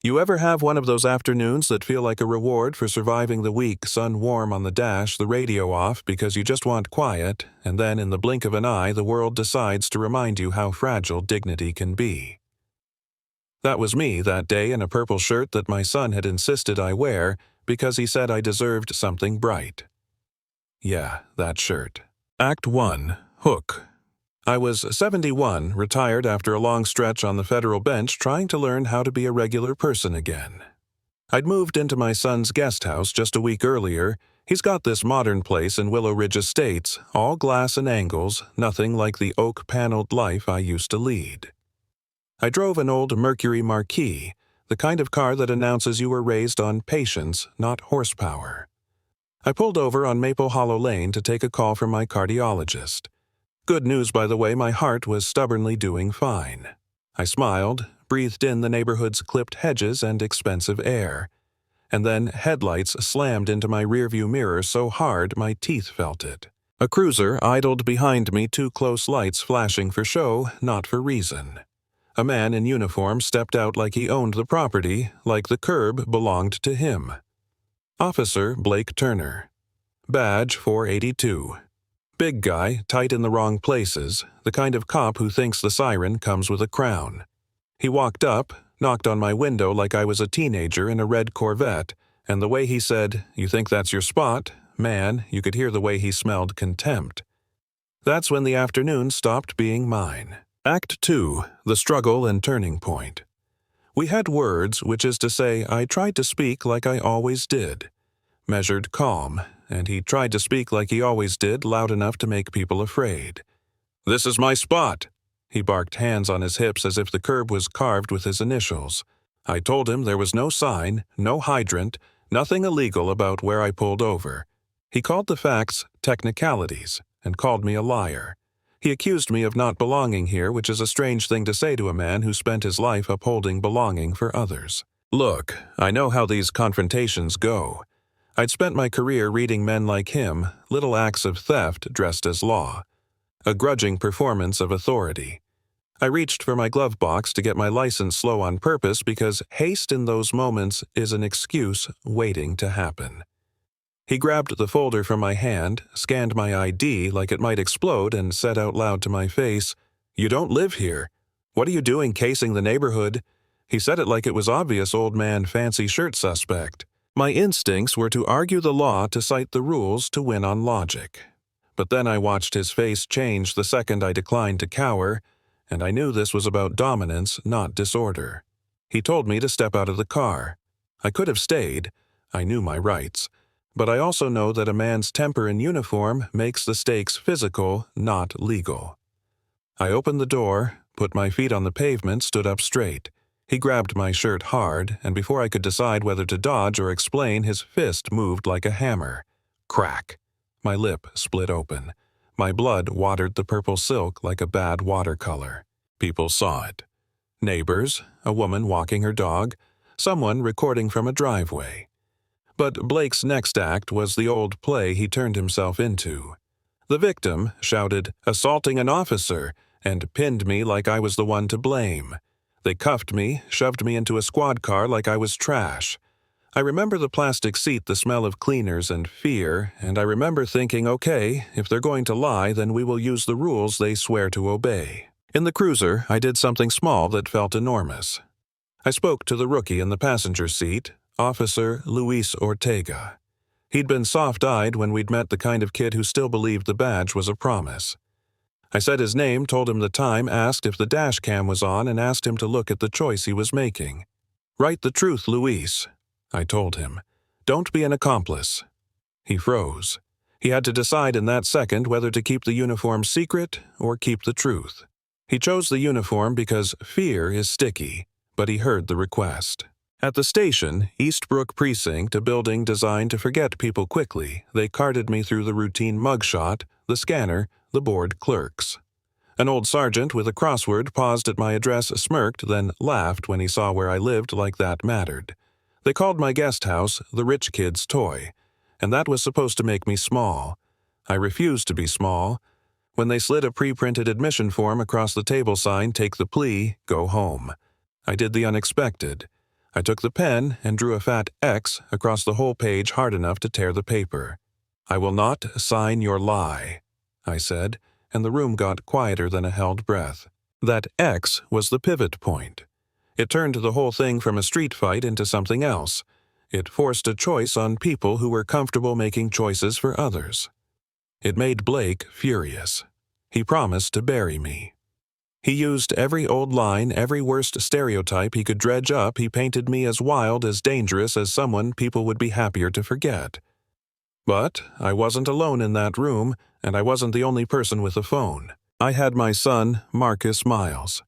You ever have one of those afternoons that feel like a reward for surviving the week, sun warm on the dash, the radio off because you just want quiet, and then in the blink of an eye the world decides to remind you how fragile dignity can be? That was me that day in a purple shirt that my son had insisted I wear because he said I deserved something bright. Yeah, that shirt. Act 1. Hook. I was 71, retired after a long stretch on the federal bench trying to learn how to be a regular person again. I'd moved into my son's guest house just a week earlier. He's got this modern place in Willow Ridge Estates, all glass and angles, nothing like the oak-paneled life I used to lead. I drove an old Mercury Marquis, the kind of car that announces you were raised on patience, not horsepower. I pulled over on Maple Hollow Lane to take a call from my cardiologist. Good news, by the way, my heart was stubbornly doing fine. I smiled, breathed in the neighborhood's clipped hedges and expensive air, and then headlights slammed into my rearview mirror so hard my teeth felt it. A cruiser idled behind me, two close lights flashing for show, not for reason. A man in uniform stepped out like he owned the property, like the curb belonged to him. Officer Blake Turner. Badge 482. Big guy, tight in the wrong places, the kind of cop who thinks the siren comes with a crown. He walked up, knocked on my window like I was a teenager in a red Corvette, and the way he said, "You think that's your spot?" Man, you could hear the way he smelled contempt. That's when the afternoon stopped being mine. Act 2. The struggle and turning point. We had words, which is to say, I tried to speak like I always did. Measured calm, and he tried to speak like he always did, loud enough to make people afraid. "This is my spot," he barked, hands on his hips as if the curb was carved with his initials. I told him there was no sign, no hydrant, nothing illegal about where I pulled over. He called the facts technicalities and called me a liar. He accused me of not belonging here, which is a strange thing to say to a man who spent his life upholding belonging for others. Look, I know how these confrontations go. I'd spent my career reading men like him, little acts of theft dressed as law. A grudging performance of authority. I reached for my glove box to get my license slow on purpose because haste in those moments is an excuse waiting to happen. He grabbed the folder from my hand, scanned my ID like it might explode, and said out loud to my face, "You don't live here. What are you doing casing the neighborhood?" He said it like it was obvious, old man fancy shirt suspect. My instincts were to argue the law, to cite the rules, to win on logic. But then I watched his face change the second I declined to cower, and I knew this was about dominance, not disorder. He told me to step out of the car. I could have stayed. I knew my rights. But I also know that a man's temper in uniform makes the stakes physical, not legal. I opened the door, put my feet on the pavement, stood up straight. He grabbed my shirt hard, and before I could decide whether to dodge or explain, his fist moved like a hammer. Crack. My lip split open. My blood watered the purple silk like a bad watercolor. People saw it. Neighbors, a woman walking her dog, someone recording from a driveway. But Blake's next act was the old play he turned himself into. The victim shouted, "Assaulting an officer," and pinned me like I was the one to blame. They cuffed me, shoved me into a squad car like I was trash. I remember the plastic seat, the smell of cleaners and fear, and I remember thinking, okay, if they're going to lie, then we will use the rules they swear to obey. In the cruiser, I did something small that felt enormous. I spoke to the rookie in the passenger seat, Officer Luis Ortega. He'd been soft-eyed when we'd met, the kind of kid who still believed the badge was a promise. I said his name, told him the time, asked if the dash cam was on, and asked him to look at the choice he was making. "Write the truth, Luis," I told him. "Don't be an accomplice." He froze. He had to decide in that second whether to keep the uniform secret or keep the truth. He chose the uniform because fear is sticky, but he heard the request. At the station, Eastbrook Precinct, a building designed to forget people quickly, they carted me through the routine mugshot, the scanner, the bored clerks. An old sergeant with a crossword paused at my address, smirked, then laughed when he saw where I lived, like that mattered. They called my guest house the rich kid's toy, and that was supposed to make me small. I refused to be small. When they slid a pre-printed admission form across the table sign, "Take the plea, go home." I did the unexpected. I took the pen and drew a fat X across the whole page hard enough to tear the paper. "I will not sign your lie," I said, and the room got quieter than a held breath. That X was the pivot point. It turned the whole thing from a street fight into something else. It forced a choice on people who were comfortable making choices for others. It made Blake furious. He promised to bury me. He used every old line, every worst stereotype he could dredge up. He painted me as wild, as dangerous, as someone people would be happier to forget. But I wasn't alone in that room, and I wasn't the only person with a phone. I had my son, Marcus Miles.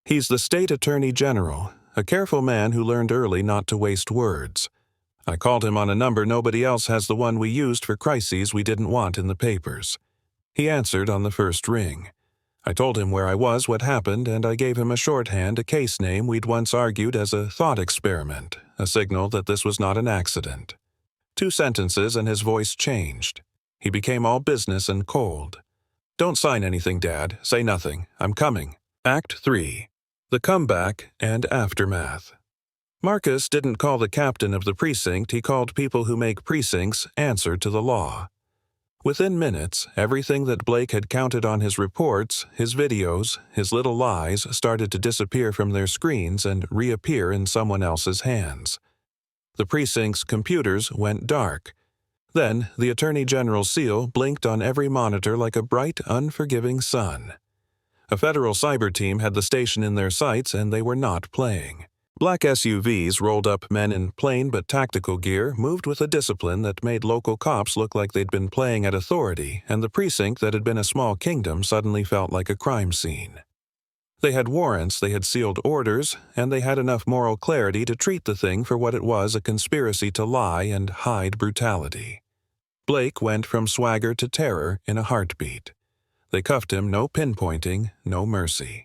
He's the state attorney general, a careful man who learned early not to waste words. I called him on a number nobody else has, the one we used for crises we didn't want in the papers. He answered on the first ring. I told him where I was, what happened, and I gave him a shorthand, a case name we'd once argued as a thought experiment, a signal that this was not an accident. 2 sentences and his voice changed. He became all business and cold. "Don't sign anything, Dad. Say nothing. I'm coming." Act 3. The Comeback and Aftermath. Marcus didn't call the captain of the precinct, he called people who make precincts answer to the law. Within minutes, everything that Blake had counted on his reports, his videos, his little lies started to disappear from their screens and reappear in someone else's hands. The precinct's computers went dark. Then, the Attorney General's seal blinked on every monitor like a bright, unforgiving sun. A federal cyber team had the station in their sights, and they were not playing. Black SUVs rolled up men in plain but tactical gear moved with a discipline that made local cops look like they'd been playing at authority, and the precinct that had been a small kingdom suddenly felt like a crime scene. They had warrants, they had sealed orders, and they had enough moral clarity to treat the thing for what it was, a conspiracy to lie and hide brutality. Blake went from swagger to terror in a heartbeat. They cuffed him, no pinpointing, no mercy.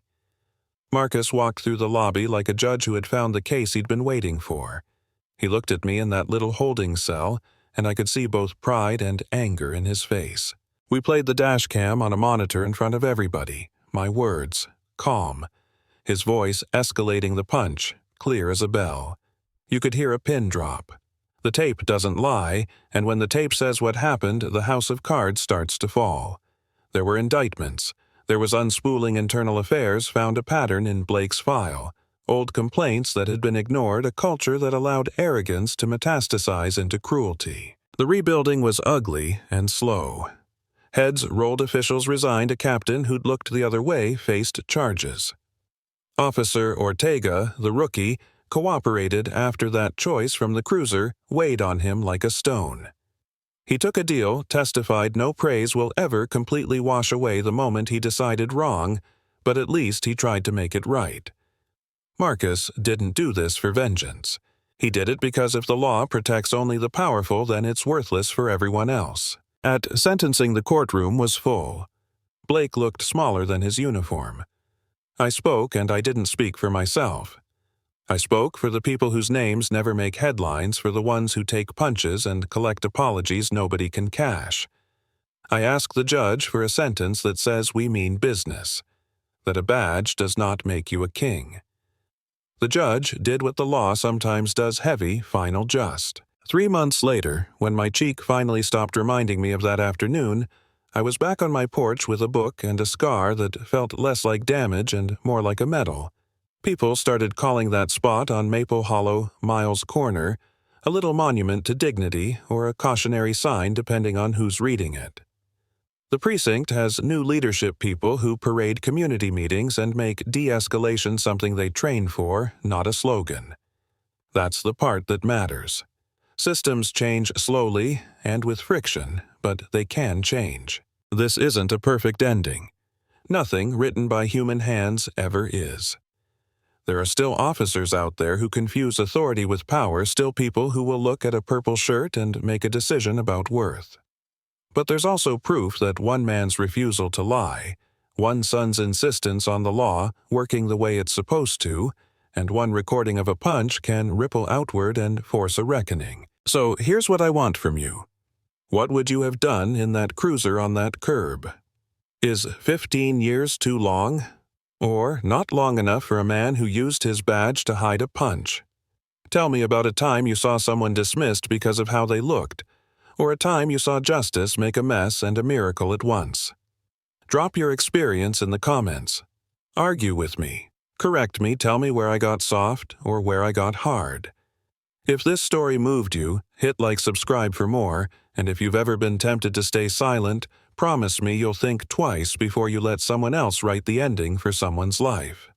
Marcus walked through the lobby like a judge who had found the case he'd been waiting for. He looked at me in that little holding cell, and I could see both pride and anger in his face. We played the dash cam on a monitor in front of everybody. My words, calm. His voice escalating the punch, clear as a bell. You could hear a pin drop. The tape doesn't lie, and when the tape says what happened, the house of cards starts to fall. There were indictments. There was unspooling internal affairs, found a pattern in Blake's file. Old complaints that had been ignored, a culture that allowed arrogance to metastasize into cruelty. The rebuilding was ugly and slow. Heads rolled, officials resigned, a captain who'd looked the other way faced charges. Officer Ortega, the rookie, cooperated after that choice from the cruiser weighed on him like a stone. He took a deal, testified no praise will ever completely wash away the moment he decided wrong, but at least he tried to make it right. Marcus didn't do this for vengeance. He did it because if the law protects only the powerful, then it's worthless for everyone else. At sentencing, the courtroom was full. Blake looked smaller than his uniform. I spoke, and I didn't speak for myself. I spoke for the people whose names never make headlines, for the ones who take punches and collect apologies nobody can cash. I ask the judge for a sentence that says we mean business, that a badge does not make you a king. The judge did what the law sometimes does, heavy, final just. 3 months later, when my cheek finally stopped reminding me of that afternoon, I was back on my porch with a book and a scar that felt less like damage and more like a medal. People started calling that spot on Maple Hollow Miles Corner a little monument to dignity or a cautionary sign depending on who's reading it. The precinct has new leadership people who parade community meetings and make de-escalation something they train for, not a slogan. That's the part that matters. Systems change slowly and with friction, but they can change. This isn't a perfect ending. Nothing written by human hands ever is. There are still officers out there who confuse authority with power, still people who will look at a purple shirt and make a decision about worth. But there's also proof that one man's refusal to lie, one son's insistence on the law working the way it's supposed to, and one recording of a punch can ripple outward and force a reckoning. So here's what I want from you. What would you have done in that cruiser on that curb? Is 15 years too long? Or not long enough for a man who used his badge to hide a punch? Tell me about a time you saw someone dismissed because of how they looked, or a time you saw justice make a mess and a miracle at once. Drop your experience in the comments. Argue with me. Correct me, tell me where I got soft or where I got hard. If this story moved you, hit like, subscribe for more, and if you've ever been tempted to stay silent, promise me you'll think twice before you let someone else write the ending for someone's life.